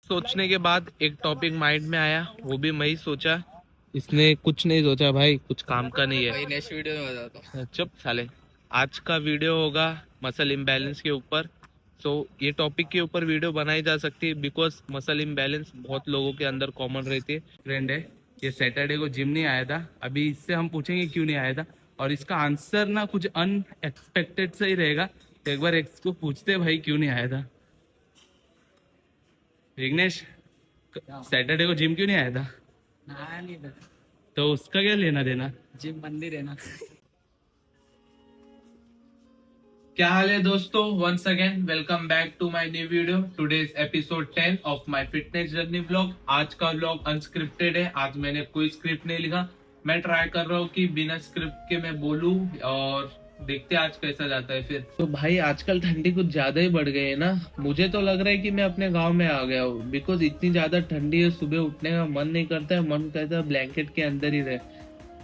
सोचने के बाद एक टॉपिक माइंड में आया, वो भी मैं ही सोचा। इसने कुछ नहीं सोचा भाई, कुछ काम का नहीं है। भाई नेक्स्ट वीडियो में बताता हूँ। चुप साले। आज का वीडियो होगा मसल इम्बैलेंस के ऊपर। सो ये टॉपिक के ऊपर वीडियो बनाई जा सकती है बिकॉज मसल इम्बैलेंस बहुत लोगों के अंदर कॉमन रहती है। फ्रेंड है, ये सैटरडे को जिम नहीं आया था। अभी इससे हम पूछेंगे क्यों नहीं आया था, और इसका आंसर ना कुछ अनएक्सपेक्टेड से ही रहेगा। तो एक बार इसको पूछते भाई क्यों नहीं आया था। विघ्नेश, सैटरडे को जिम क्यों नहीं आया था? नहाया नहीं था। तो उसका क्या लेना देना? जिम मंदिर है ना। क्या हाल है दोस्तों? Once again welcome back to my new video. Today is episode 10 of my fitness journey vlog. आज का व्लॉग अनस्क्रिप्टेड है। आज मैंने कोई स्क्रिप्ट नहीं लिखा। मैं ट्राई कर रहा हूँ कि बिना स्क्रिप्ट के मैं बोलूं, और देखते हैं आज कैसा जाता है। फिर तो भाई आजकल ठंडी कुछ ज्यादा ही बढ़ गई है ना। मुझे तो लग रहा है कि मैं अपने गांव में आ गया हूँ, बिकॉज इतनी ज्यादा ठंडी है, सुबह उठने का मन नहीं करता है। मन करता है ब्लैंकेट के अंदर ही रहे।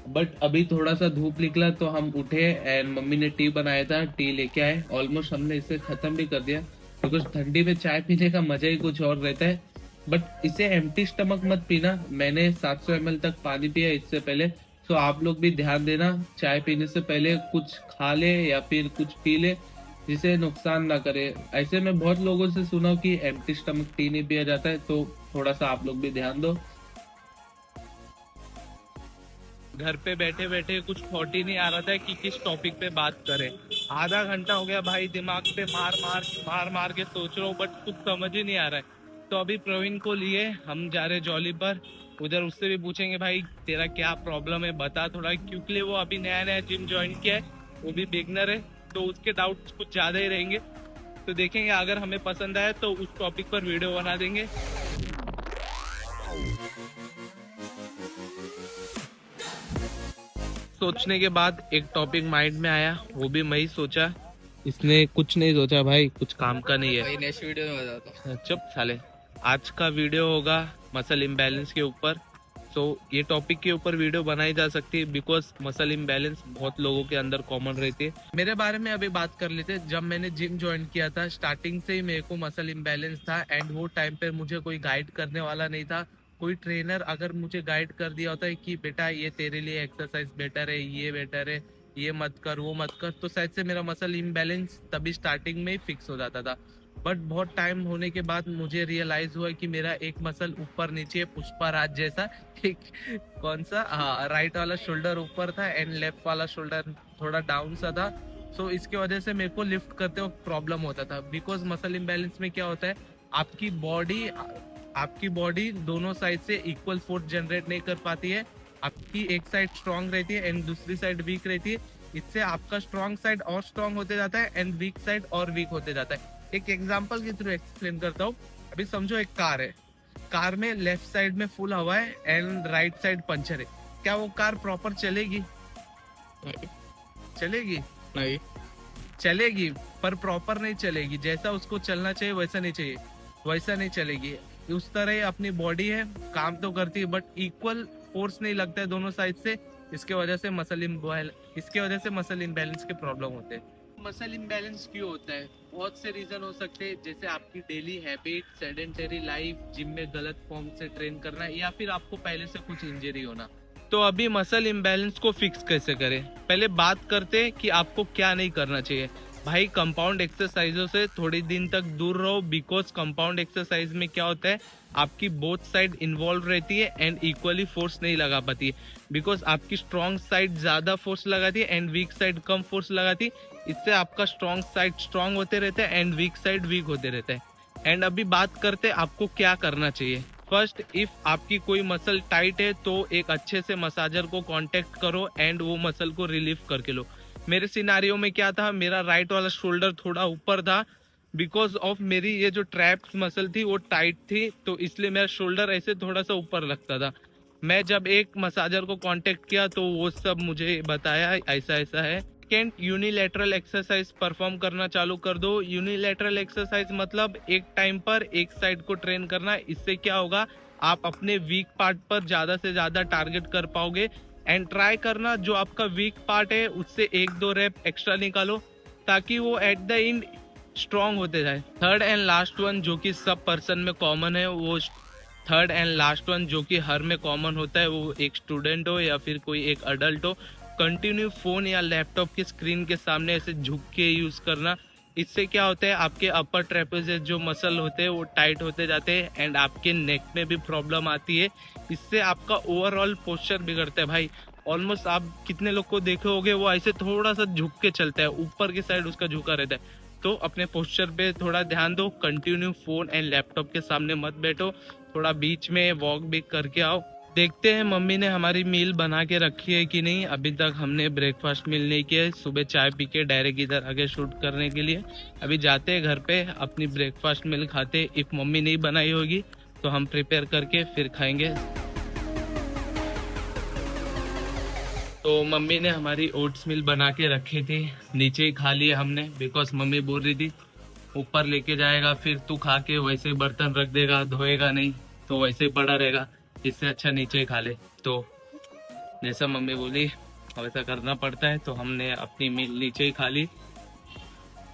बट अभी थोड़ा सा धूप निकला तो हम उठे एंड मम्मी ने टी बनाया था, टी लेके आए। ऑलमोस्ट हमने इसे खत्म भी कर दिया, बिकॉज ठंडी में चाय पीने का मजा ही कुछ और रहता है। बट इसे एम्प्टी स्टमक मत पीना। मैंने 700 ml तक पानी पिया इससे पहले। सो आप लोग भी ध्यान देना, चाय पीने से पहले कुछ खा ले या फिर कुछ पी ले जिसे नुकसान ना करे। ऐसे में बहुत लोगों से सुना कि एम्प्टी स्टमक टी नहीं पिया जाता है, तो थोड़ा सा आप लोग भी ध्यान दो। घर पे बैठे बैठे कुछ थॉट ही नहीं आ रहा था कि किस टॉपिक पे बात करें। आधा घंटा हो गया भाई, दिमाग पे मार मार मार मार के सोच रहा हूँ, बट कुछ समझ ही नहीं आ रहा है। तो अभी प्रवीण को लिए हम जा रहे जॉली पर। उधर उससे भी पूछेंगे भाई तेरा क्या प्रॉब्लम है, बता थोड़ा, क्योंकि वो अभी नया नया जिम ज्वाइन किया है, वो भी बिगनर है, तो उसके डाउट्स कुछ ज्यादा ही रहेंगे। तो देखेंगे, अगर हमें पसंद आया तो उस टॉपिक पर वीडियो बना देंगे। सोचने के बाद एक टॉपिक माइंड में आया, वो भी मैं ही सोचा। इसने कुछ नहीं सोचा भाई, कुछ काम का नहीं है। भाई नेक्स्ट वीडियो में बताता हूँ। चुप साले। आज का वीडियो होगा मसल इम्बैलेंस के ऊपर। सो ये टॉपिक के ऊपर वीडियो बनाई जा सकती है बिकॉज मसल इम्बैलेंस बहुत लोगों के अंदर कॉमन रहती है। मेरे बारे में अभी बात कर लेते हैं। जब मैंने जिम ज्वाइन किया था, स्टार्टिंग से ही मेरे को मसल इम्बैलेंस था, एंड वो टाइम पे मुझे कोई गाइड करने वाला नहीं था। कोई ट्रेनर अगर मुझे गाइड कर दिया होता है कि बेटा ये तेरे लिए एक्सरसाइज बेटर है, ये बेटर है, ये मत कर, वो मत कर, तो शायद से मेरा मसल इम्बैलेंस तभी स्टार्टिंग में ही फिक्स हो जाता था। बट बहुत टाइम होने के बाद मुझे रियलाइज हुआ कि मेरा एक मसल ऊपर नीचे पुष्पा राज जैसा, एक कौन सा, हाँ, राइट वाला शोल्डर ऊपर था एंड लेफ्ट वाला शोल्डर थोड़ा डाउन सा था। सो इसके वजह से मेरे को लिफ्ट करते वक्त प्रॉब्लम होता था। बिकॉज मसल इम्बैलेंस में क्या होता है, आपकी बॉडी दोनों साइड से इक्वल फोर्स जनरेट नहीं कर पाती है। आपकी एक साइड स्ट्रांग रहती है एंड दूसरी साइड वीक रहती है। इससे आपका स्ट्रांग साइड और स्ट्रांग होते जाता है एंड वीक साइड और वीक होते जाता है। एक एग्जांपल के थ्रू एक्सप्लेन करता हूँ। अभी समझो एक कार है, कार में लेफ्ट साइड में फुल हवा है एंड राइट साइड पंचर है। क्या वो कार प्रॉपर चलेगी? चलेगी? नहीं। चलेगी, पर प्रॉपर नहीं चलेगी। जैसा उसको चलना चाहिए वैसा नहीं चाहिए, वैसा नहीं चलेगी। उस तरह ही अपनी बॉडी है, काम तो करती है बट इक्वल फोर्स नहीं लगता है दोनों साइड से। इसके वजह से मसल इम्बैलेंस के प्रॉब्लम होते हैं। मसल इम्बैलेंस क्यों होता है? बहुत से रीजन हो सकते हैं, जैसे आपकी daily habit, sedentary life, gym में गलत फॉर्म से ट्रेन करना, या फिर आपको पहले से कुछ इंजरी होना। तो अभी मसल इम्बैलेंस को फिक्स कैसे करें, पहले बात करते हैं कि आपको क्या नहीं करना चाहिए। भाई कंपाउंड एक्सरसाइजों से थोड़ी दिन तक दूर रहो, बिकॉज कंपाउंड एक्सरसाइज में क्या होता है, आपकी बोथ साइड इन्वॉल्व रहती है एंड इक्वली फोर्स नहीं लगा पाती है। बिकॉज आपकी स्ट्रॉन्ग साइड ज्यादा फोर्स लगाती है and week side come force लगाती है। इससे आपका स्ट्रॉन्ग साइड स्ट्रॉन्ग होते रहते हैं एंड वीक साइड वीक होते रहते हैं। एंड अभी बात करते हैं आपको क्या करना चाहिए। फर्स्ट, इफ आपकी कोई मसल टाइट है तो एक अच्छे से मसाजर को कांटेक्ट करो एंड वो मसल को रिलीव करके लो। मेरे सिनारियो में क्या था, मेरा राइट वाला शोल्डर थोड़ा ऊपर था, बिकॉज ऑफ मेरी ये जो ट्रैप्स मसल थी वो टाइट थी, तो इसलिए मेरा शोल्डर ऐसे थोड़ा सा ऊपर लगता था। मैं जब एक मसाजर को कांटेक्ट किया तो वो सब मुझे बताया ऐसा ऐसा है। सेकेंड, यूनिलैटरल एक्सरसाइज परफॉर्म करना चालू कर दो। यूनिलैटरल एक्सरसाइज मतलब एक टाइम पर एक साइड को ट्रेन करना। इससे क्या होगा, आप अपने वीक पार्ट पर ज्यादा से ज्यादा टारगेट कर पाओगे। एंड ट्राई करना जो आपका वीक पार्ट है उससे 1-2 रेप एक्स्ट्रा निकालो, ताकि वो एट द एंड स्ट्रांग होते जाए। थर्ड एंड लास्ट वन जो कि सब पर्सन में कॉमन है, वो थर्ड एंड लास्ट वन जो कि हर में कॉमन होता है, वो एक स्टूडेंट हो या फिर कोई एक अडल्ट हो, कंटिन्यू फोन या लैपटॉप की स्क्रीन के सामने ऐसे झुक के यूज करना। इससे क्या होता है, आपके अपर ट्रेपेजियस जो मसल होते हैं वो टाइट होते जाते हैं एंड आपके नेक में भी प्रॉब्लम आती है। इससे आपका ओवरऑल पोस्चर बिगड़ता है भाई। ऑलमोस्ट आप कितने लोग को देखे होगे वो ऐसे थोड़ा सा झुक के चलता है, ऊपर की साइड उसका झुका रहता है। तो अपने पोस्चर पे थोड़ा ध्यान दो, कंटिन्यू फोन एंड लैपटॉप के सामने मत बैठो, थोड़ा बीच में वॉक भी करके आओ। देखते हैं मम्मी ने हमारी मील बना के रखी है कि नहीं। अभी तक हमने ब्रेकफास्ट मील नहीं किया है, सुबह चाय पी के डायरेक्ट इधर आगे शूट करने के लिए। अभी जाते हैं घर पे, अपनी ब्रेकफास्ट मील खाते। इफ मम्मी नहीं बनाई होगी तो हम प्रिपेयर करके फिर खाएंगे। तो मम्मी ने हमारी ओट्स मिल बना के रखी थी, नीचे ही खा लिए हमने, बिकॉज मम्मी बोल रही थी ऊपर लेके जाएगा फिर तू खा के वैसे बर्तन रख देगा, धोएगा नहीं तो वैसे ही पड़ा रहेगा, इससे अच्छा नीचे ही खा ले। तो जैसा मम्मी बोली वैसा करना पड़ता है, तो हमने अपनी मील नीचे ही खा ली।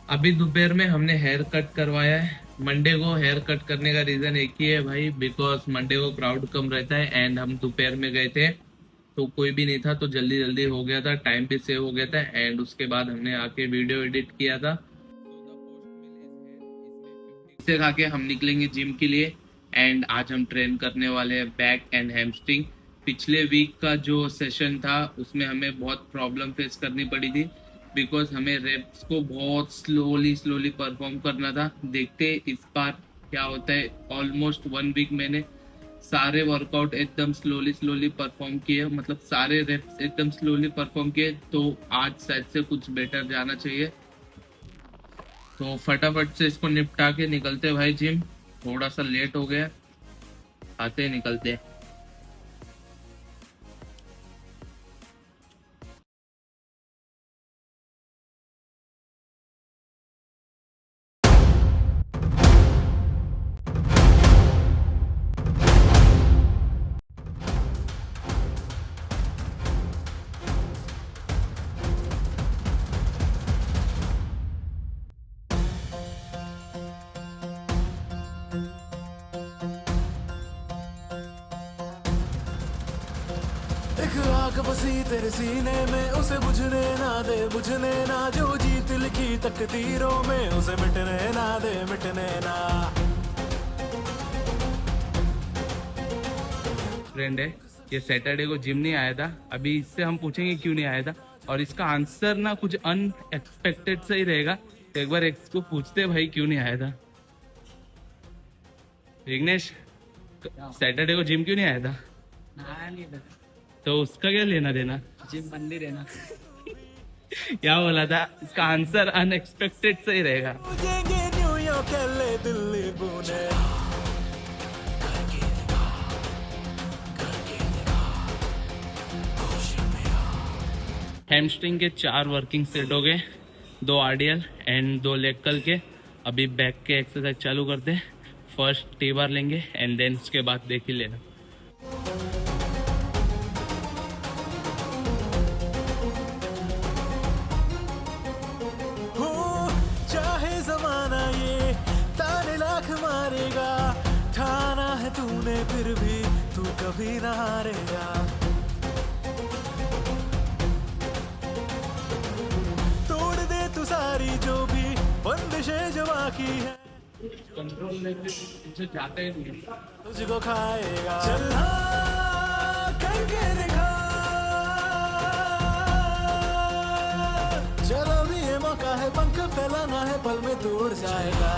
अभी दोपहर में हमने हेयर कट करवाया है। मंडे को हेयर कट करने का रीजन एक ही है भाई, बिकॉज मंडे को क्राउड कम रहता है एंड हम दोपहर में गए थे तो कोई भी नहीं था, तो जल्दी जल्दी हो गया था, टाइम भी सेव हो गया था एंड उसके बाद हमने आके वीडियो एडिट किया था। इसे खा के हम निकलेंगे जिम के लिए एंड आज हम ट्रेन करने वाले हैं बैक एंड हैमस्ट्रिंग। पिछले वीक का जो सेशन था उसमें हमें बहुत प्रॉब्लम फेस करनी पड़ी थी, बिकॉज हमें रेप्स को बहुत स्लोली परफॉर्म करना था। देखते इस बार क्या होता है। ऑलमोस्ट 1 वीक मैंने सारे वर्कआउट एकदम स्लोली परफॉर्म किए, मतलब सारे रेप्स एकदम स्लोली परफॉर्म किए, तो आज शायद से कुछ बेटर जाना चाहिए। तो फटाफट से इसको निपटा के निकलते भाई जिम, थोड़ा सा लेट हो गया, आते निकलते। एक आग बसी तेरे सीने में, उसे बुझने ना दे, बुझने ना, जो जीत लिखी तकदीरों में उसे मिटने ना दे, मिटने ना। फ्रेंड है, ये सैटरडे को जिम नहीं आया था। अभी इससे हम पूछेंगे क्यों नहीं आया था और इसका आंसर ना कुछ अनएक्सपेक्टेड से ही रहेगा। तो एक बार इसको पूछते भाई क्यों नहीं आया था। विघ्नेश, सैटरडे को जिम क्यों नहीं आया था? नहाया नहीं था। तो उसका क्या लेना देना? जिम मंदिर है ना। क्या बोला था? इसका आंसर अनएक्सपेक्टेड से ही रहेगा। बुझेंगे New York, LA, Delhi, Pune. Hamstring के 4 वर्किंग सेट हो गए, 2 आरडीएल एंड 2 लेग कर्ल के। अभी बैक के एक्सरसाइज चालू करते हैं। फर्स्ट टी बार लेंगे एंड देन उसके बाद देख ही लेना। चाहे जमाना ये ताने लाख मारेगा, ठाना है तूने फिर भी तू कभी ना हारेगा। तोड़ दे तू सारी जो भी बंदिशें जो बाकी है, कंट्रोल लेके जाते ही नहीं। तुझको खाएगा। चलना करके दिखा, चलो भी ये मौका है, पंख फैलाना है, पल में तू उड़ जाएगा।